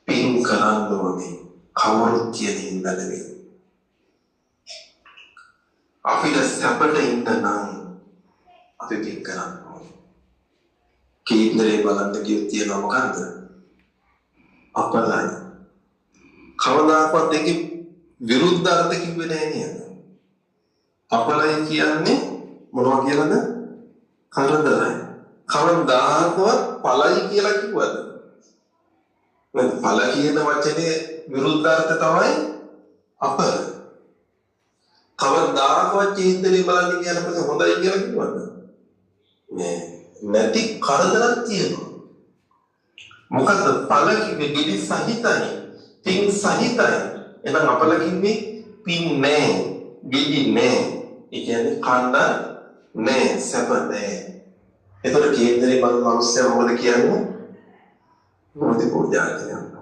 පින් කරන්න ඕනේ කවුරුත් කියන හින්දා නෙවෙයි. අපිට සැපට ඉන්න නම් අපි පින් කරන්න ඕනේ. කේන්දරේ බලන්න ගියොත් තියෙනවා මොකන්ද? අපලයි. කවදාකවත් ඒකේ විරුද්ධ අර්ථ කිව්වේ නැහැ නේද? අපලයි කියන්නේ මොනවා කියලාද? කරදරයි. කවදාකවත් පලයි කියලා කිව්වද? පල කියන වචනේ විරුද්ධාර්ථ තමයි අපල. කවදාකවත් චේන්දරේ බලන්න කියනකොට හොඳයි කියලා කිව්වද? නෑ. නැති කරදරක් තියෙනවා. මොකද පල කිව්වේ ගිනි සහිතයි, පින් සහිතයි. එහෙනම් අපල කිව්වේ පින් නෑ, ගිනි නෑ. ඒ කියන්නේ කන්න නෑ, සැප නෑ. එතකොට කේන්දරේ බලන මිනිස්සු මොකද කියන්නේ? මොකද පූජා කරනවා.